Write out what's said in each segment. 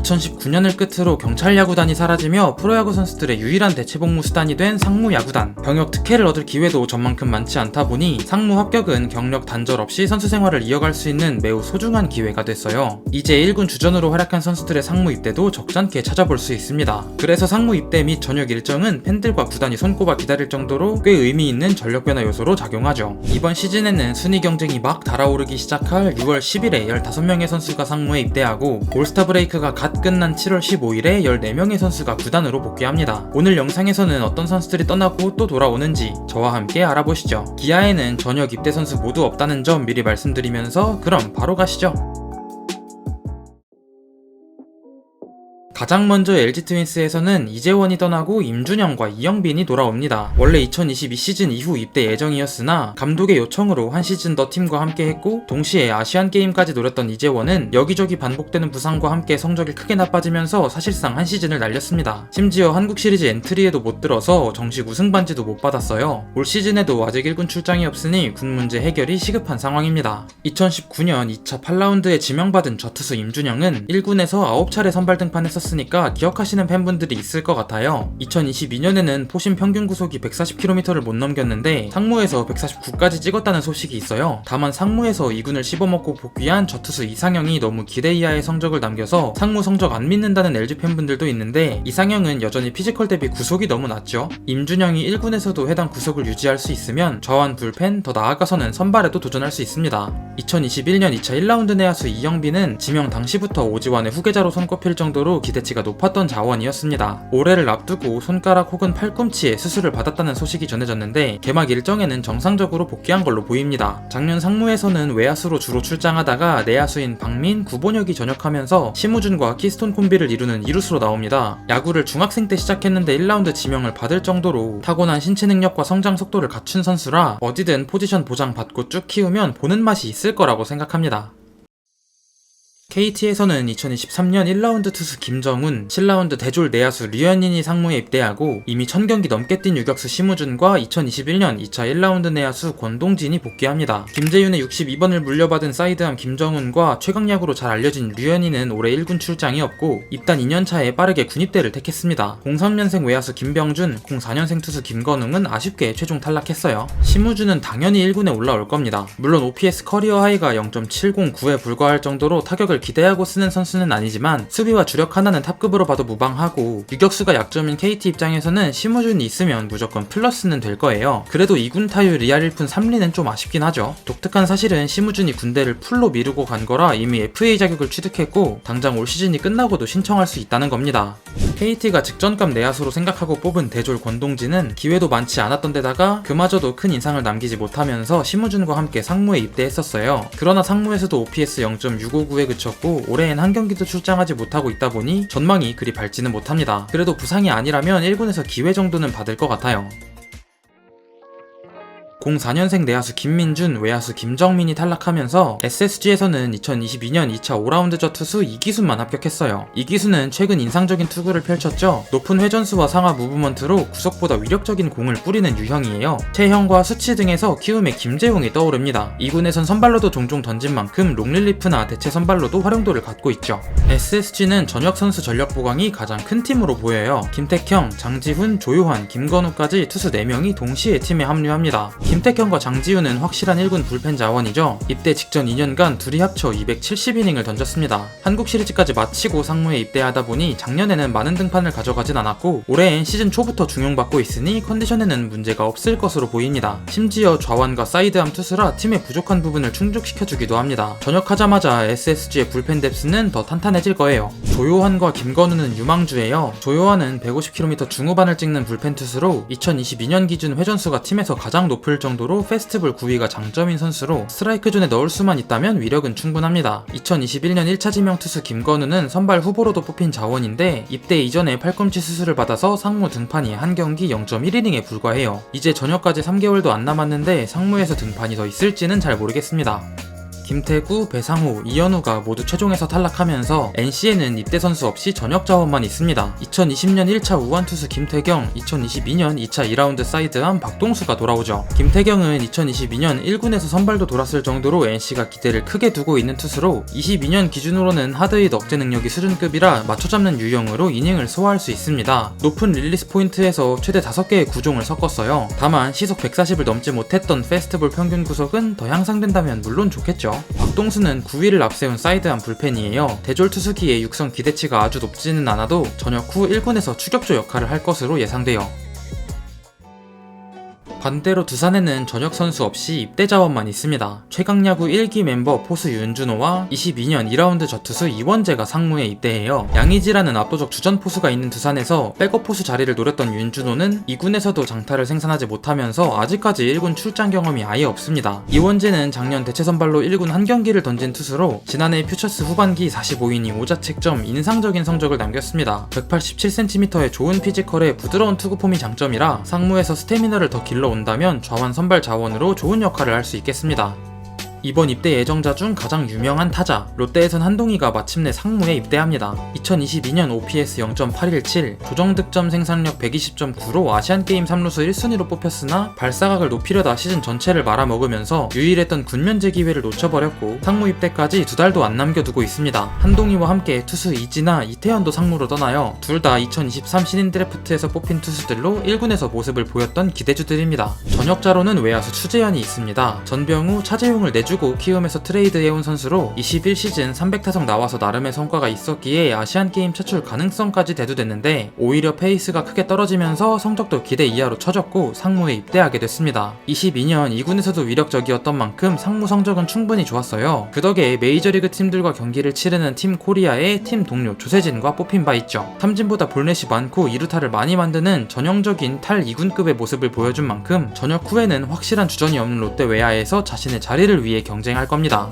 2019년을 끝으로 경찰 야구단이 사라지며 프로야구 선수들의 유일한 대체 복무 수단이 된 상무 야구단. 병역 특혜를 얻을 기회도 전만큼 많지 않다 보니 상무 합격은 경력 단절 없이 선수 생활을 이어갈 수 있는 매우 소중한 기회가 됐어요. 이제 1군 주전으로 활약한 선수들의 상무 입대도 적잖게 찾아볼 수 있습니다. 그래서 상무 입대 및 전역 일정은 팬들과 구단이 손꼽아 기다릴 정도로 꽤 의미 있는 전력 변화 요소로 작용하죠. 이번 시즌에는 순위 경쟁이 막 달아오르기 시작할 6월 10일에 15명의 선수가 상무에 입대하고 올스타 브레이크가 갓 끝난 7월 15일에 14명의 선수가 구단으로 복귀합니다. 오늘 영상에서는 어떤 선수들이 떠나고 또 돌아오는지 저와 함께 알아보시죠. 기아에는 전역 입대 선수 모두 없다는 점 미리 말씀드리면서 그럼 바로 가시죠. 가장 먼저 LG 트윈스에서는 이재원이 떠나고 임준영과 이영빈이 돌아옵니다. 원래 2022 시즌 이후 입대 예정이었으나 감독의 요청으로 한 시즌 더 팀과 함께 했고 동시에 아시안게임까지 노렸던 이재원은 여기저기 반복되는 부상과 함께 성적이 크게 나빠지면서 사실상 한 시즌을 날렸습니다. 심지어 한국 시리즈 엔트리에도 못 들어서 정식 우승 반지도 못 받았어요. 올 시즌에도 아직 1군 출장이 없으니 군 문제 해결이 시급한 상황입니다. 2019년 2차 8라운드에 지명받은 저투수 임준영은 1군에서 9차례 선발 등판했었으니까 기억하시는 팬분들이 있을 것 같아요. 2022년에는 포심 평균 구속이 140km를 못 넘겼는데 상무에서 149까지 찍었다는 소식이 있어요. 다만 상무에서 2군을 씹어먹고 복귀한 저투수 이상형이 너무 기대 이하의 성적을 남겨서 상무 성적 안 믿는다는 LG 팬분들도 있는데 이상형은 여전히 피지컬 대비 구속이 너무 낮죠. 임준영이 1군에서도 해당 구속을 유지할 수 있으면 저한 불펜 더 나아가서는 선발에도 도전할 수 있습니다. 2021년 2차 1라운드 내야수 이영빈은 지명 당시부터 오지환의 후계자로 손꼽힐 정도로 기대치가 높았던 자원이었습니다. 올해를 앞두고 손가락 혹은 팔꿈치에 수술을 받았다는 소식이 전해졌는데 개막 일정에는 정상적으로 복귀한 걸로 보입니다. 작년 상무에서는 외야수로 주로 출장하다가 내야수인 박민, 구본혁이 전역하면서 심우준과 키스톤 콤비를 이루는 이루수로 나옵니다. 야구를 중학생 때 시작했는데 1라운드 지명을 받을 정도로 타고난 신체 능력과 성장 속도를 갖춘 선수라 어디든 포지션 보장 받고 쭉 키우면 보는 맛이 있을 거라고 생각합니다. KT에서는 2023년 1라운드 투수 김정훈, 7라운드 대졸 내야수 류현인이 상무에 입대하고 이미 1000경기 넘게 뛴 유격수 심우준과 2021년 2차 1라운드 내야수 권동진이 복귀합니다. 김재윤의 62번을 물려받은 사이드암 김정훈과 최강야구로 잘 알려진 류현인은 올해 1군 출장이 없고 입단 2년차에 빠르게 군입대를 택했습니다. 03년생 외야수 김병준, 04년생 투수 김건웅은 아쉽게 최종 탈락했어요. 심우준은 당연히 1군에 올라올 겁니다. 물론 OPS 커리어 하이가 0.709에 불과할 정도로 타격을 기대하고 쓰는 선수는 아니지만 수비와 주력 하나는 탑급으로 봐도 무방하고 유격수가 약점인 KT 입장에서는 심우준이 있으면 무조건 플러스는 될 거예요. 그래도 2군 타율 2할 1푼 3리는 좀 아쉽긴 하죠. 독특한 사실은 심우준이 군대를 풀로 미루고 간 거라 이미 FA 자격을 취득했고 당장 올 시즌이 끝나고도 신청할 수 있다는 겁니다. KT가 직전감 내야수로 생각하고 뽑은 대졸 권동진은 기회도 많지 않았던 데다가 그마저도 큰 인상을 남기지 못하면서 심우준과 함께 상무에 입대했었어요. 그러나 상무에서도 OPS 0.659에 그쳤고 올해엔 한 경기도 출장하지 못하고 있다 보니 전망이 그리 밝지는 못합니다. 그래도 부상이 아니라면 1군에서 기회 정도는 받을 것 같아요. 04년생 내야수 김민준, 외야수 김정민이 탈락하면서 SSG에서는 2022년 2차 5라운드 저투수 이기순만 합격했어요. 이기순은 최근 인상적인 투구를 펼쳤죠. 높은 회전수와 상하 무브먼트로 구속보다 위력적인 공을 뿌리는 유형이에요. 체형과 수치 등에서 키움의 김재웅이 떠오릅니다. 2군에선 선발로도 종종 던진 만큼 롱릴리프나 대체 선발로도 활용도를 갖고 있죠. SSG는 전역 선수 전력 보강이 가장 큰 팀으로 보여요. 김택형, 장지훈, 조요환, 김건우까지 투수 4명이 동시에 팀에 합류합니다. 김택형과 장지훈은 확실한 1군 불펜 자원이죠. 입대 직전 2년간 둘이 합쳐 270이닝을 던졌습니다. 한국 시리즈까지 마치고 상무에 입대하다 보니 작년에는 많은 등판을 가져가진 않았고 올해엔 시즌 초부터 중용받고 있으니 컨디션에는 문제가 없을 것으로 보입니다. 심지어 좌완과 사이드암 투수라 팀의 부족한 부분을 충족시켜주기도 합니다. 전역하자마자 SSG의 불펜 뎁스는 더 탄탄해질 거예요. 조요환과 김건우는 유망주예요. 조요환은 150km 중후반을 찍는 불펜 투수로 2022년 기준 회전수가 팀에서 가장 높을 정도로 페스티벌 9위가 장점인 선수로 스트라이크 존에 넣을 수만 있다면 위력은 충분합니다. 2021년 1차 지명 투수 김건우는 선발 후보로도 뽑힌 자원인데 입대 이전에 팔꿈치 수술을 받아서 상무 등판이 한 경기 0.1이닝에 불과해요. 이제 전역까지 3개월도 안 남았는데 상무에서 등판이 더 있을지는 잘 모르겠습니다. 김태구, 배상우, 이현우가 모두 최종에서 탈락하면서 NC에는 입대 선수 없이 전역 자원만 있습니다. 2020년 1차 우완 투수 김태경, 2022년 2차 2라운드 사이드암 박동수가 돌아오죠. 김태경은 2022년 1군에서 선발도 돌았을 정도로 NC가 기대를 크게 두고 있는 투수로 22년 기준으로는 하드잇 억제 능력이 수준급이라 맞춰잡는 유형으로 이닝을 소화할 수 있습니다. 높은 릴리스 포인트에서 최대 5개의 구종을 섞었어요. 다만 시속 140을 넘지 못했던 페스티벌 평균 구속은 더 향상된다면 물론 좋겠죠. 박동수는 9위를 앞세운 사이드암 불펜이에요. 대졸 투수기에 육성 기대치가 아주 높지는 않아도 전역 후 1군에서 추격조 역할을 할 것으로 예상돼요. 반대로 두산에는 전역 선수 없이 입대 자원만 있습니다. 최강야구 1기 멤버 포수 윤준호와 22년 2라운드 저투수 이원재가 상무에 입대해요. 양의지라는 압도적 주전 포수가 있는 두산에서 백업 포수 자리를 노렸던 윤준호는 2군에서도 장타를 생산하지 못하면서 아직까지 1군 출장 경험이 아예 없습니다. 이원재는 작년 대체 선발로 1군 한 경기를 던진 투수로 지난해 퓨처스 후반기 45이닝 5자책점 인상적인 성적을 남겼습니다. 187cm의 좋은 피지컬에 부드러운 투구폼이 장점이라 상무에서 스태미너를 더 길러 온다면 좌완 선발 자원으로 좋은 역할을 할 수 있겠습니다. 이번 입대 예정자 중 가장 유명한 타자, 롯데에선 한동희가 마침내 상무에 입대합니다. 2022년 OPS 0.817, 조정득점 생산력 120.9로 아시안게임 3루수 1순위로 뽑혔으나 발사각을 높이려다 시즌 전체를 말아먹으면서 유일했던 군면제 기회를 놓쳐버렸고 상무 입대까지 2달도 안 남겨두고 있습니다. 한동희와 함께 투수 이진아, 이태현도 상무로 떠나요. 둘 다 2023 신인 드래프트에서 뽑힌 투수들로 1군에서 모습을 보였던 기대주들입니다. 전역자로는 외야수 추재현이 있습니다. 전병우, 차재용을 내주고 키움에서 트레이드해온 선수로 21시즌 300타석 나와서 나름의 성과가 있었기에 아시안게임 차출 가능성까지 대두됐는데 오히려 페이스가 크게 떨어지면서 성적도 기대 이하로 쳐졌고 상무에 입대하게 됐습니다. 22년 2군에서도 위력적이었던 만큼 상무 성적은 충분히 좋았어요. 그 덕에 메이저리그 팀들과 경기를 치르는 팀 코리아의 팀 동료 조세진과 뽑힌 바 있죠. 삼진보다 볼넷이 많고 2루타를 많이 만드는 전형적인 탈 2군급의 모습을 보여준 만큼 전역 후에는 확실한 주전이 없는 롯데 외야에서 자신의 자리를 위해 경쟁할 겁니다.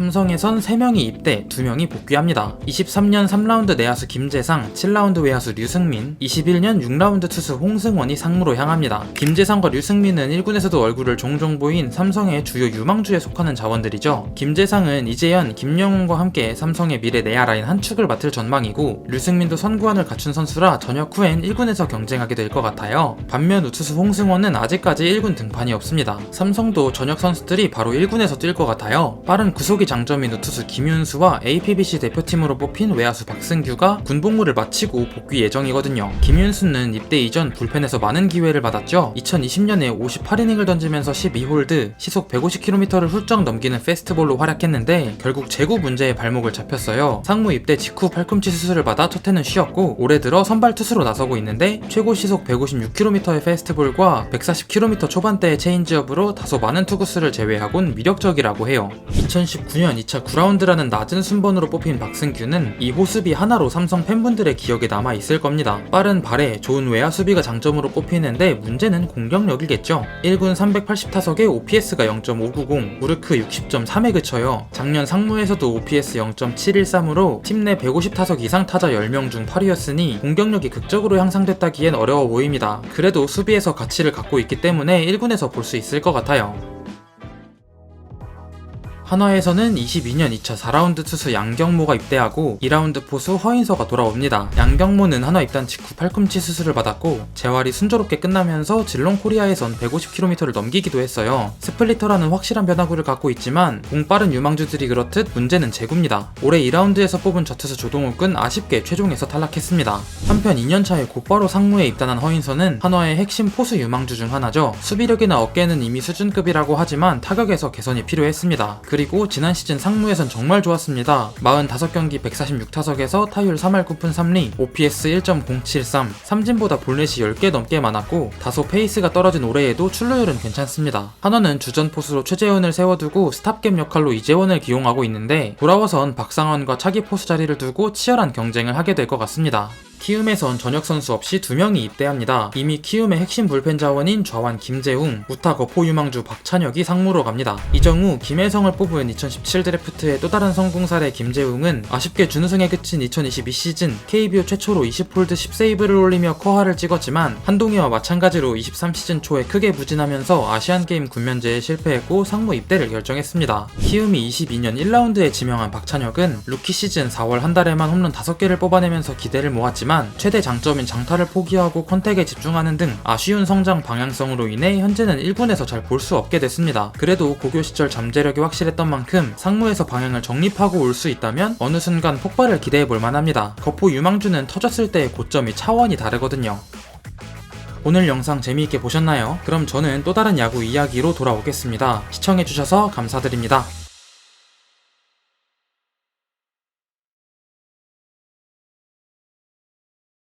삼성에선 3명이 입대, 2명이 복귀합니다. 23년 3라운드 내야수 김재상, 7라운드 외야수 류승민, 21년 6라운드 투수 홍승원이 상무로 향합니다. 김재상과 류승민은 1군에서도 얼굴을 종종 보인 삼성의 주요 유망주에 속하는 자원들이죠. 김재상은 이재현, 김영훈과 함께 삼성의 미래 내야 라인 한 축을 맡을 전망이고 류승민도 선구안을 갖춘 선수라 전역 후엔 1군에서 경쟁하게 될 것 같아요. 반면 우투수 홍승원은 아직까지 1군 등판이 없습니다. 삼성도 전역 선수들이 바로 1군에서 뛸 것 같아요. 빠른 구속이 장점인 우투수 김윤수와 APBC 대표팀으로 뽑힌 외야수 박승규가 군복무를 마치고 복귀 예정이거든요. 김윤수는 입대 이전 불펜에서 많은 기회를 받았죠. 2020년에 58이닝을 던지면서 12홀드, 시속 150km를 훌쩍 넘기는 페스트볼로 활약했는데 결국 제구 문제에 발목을 잡혔어요. 상무 입대 직후 팔꿈치 수술을 받아 첫 해는 쉬었고 올해 들어 선발 투수로 나서고 있는데 최고 시속 156km의 페스트볼과 140km 초반대의 체인지업으로 다소 많은 투구수를 제외하곤 위력적이라고 해요. 2019년 2차 9라운드라는 낮은 순번으로 뽑힌 박승규는 이 호수비 하나로 삼성 팬분들의 기억에 남아 있을 겁니다. 빠른 발에 좋은 외야 수비가 장점으로 뽑히는데 문제는 공격력이겠죠. 1군 380타석에 OPS가 0.590, 우르크 60.3에 그쳐요. 작년 상무에서도 OPS 0.713으로 팀 내 150타석 이상 타자 10명 중 8위였으니 공격력이 극적으로 향상됐다기엔 어려워 보입니다. 그래도 수비에서 가치를 갖고 있기 때문에 1군에서 볼 수 있을 것 같아요. 한화에서는 22년 2차 4라운드 투수 양경모가 입대하고 2라운드 포수 허인서가 돌아옵니다. 양경모는 한화 입단 직후 팔꿈치 수술을 받았고 재활이 순조롭게 끝나면서 질롱코리아에선 150km를 넘기기도 했어요. 스플리터라는 확실한 변화구를 갖고 있지만 공 빠른 유망주들이 그렇듯 문제는 제구입니다. 올해 2라운드에서 뽑은 저투수 조동욱은 아쉽게 최종에서 탈락했습니다. 한편 2년차에 곧바로 상무에 입단한 허인서는 한화의 핵심 포수 유망주 중 하나죠. 수비력이나 어깨는 이미 수준급이라고 하지만 타격에서 개선이 필요했습니다. 그리고 지난 시즌 상무에선 정말 좋았습니다. 45경기 146타석에서 타율 3할 9푼 3리, OPS 1.073, 삼진보다 볼넷이 10개 넘게 많았고 다소 페이스가 떨어진 올해에도 출루율은 괜찮습니다. 한화는 주전 포수로 최재훈을 세워두고 스탑갭 역할로 이재원을 기용하고 있는데 돌아와선 박상원과 차기 포수 자리를 두고 치열한 경쟁을 하게 될 것 같습니다. 키움에선 전역 선수 없이 2명이 입대합니다. 이미 키움의 핵심 불펜 자원인 좌완 김재웅, 우타 거포 유망주 박찬혁이 상무로 갑니다. 이정우, 김혜성을 뽑은 2017 드래프트의 또 다른 성공 사례 김재웅은 아쉽게 준우승에 그친 2022 시즌 KBO 최초로 20홀드 10세이브를 올리며 커하를 찍었지만 한동희와 마찬가지로 23 시즌 초에 크게 부진하면서 아시안게임 군면제에 실패했고 상무 입대를 결정했습니다. 키움이 22년 1라운드에 지명한 박찬혁은 루키 시즌 4월 한 달에만 홈런 5개를 뽑아내면서 기대를 모았지만 최대 장점인 장타를 포기하고 컨택에 집중하는 등 아쉬운 성장 방향성으로 인해 현재는 1군에서 잘 볼 수 없게 됐습니다. 그래도 고교 시절 잠재력이 확실했던 만큼 상무에서 방향을 정립하고 올 수 있다면 어느 순간 폭발을 기대해 볼 만합니다. 거포 유망주는 터졌을 때의 고점이 차원이 다르거든요. 오늘 영상 재미있게 보셨나요? 그럼 저는 또 다른 야구 이야기로 돌아오겠습니다. 시청해주셔서 감사드립니다.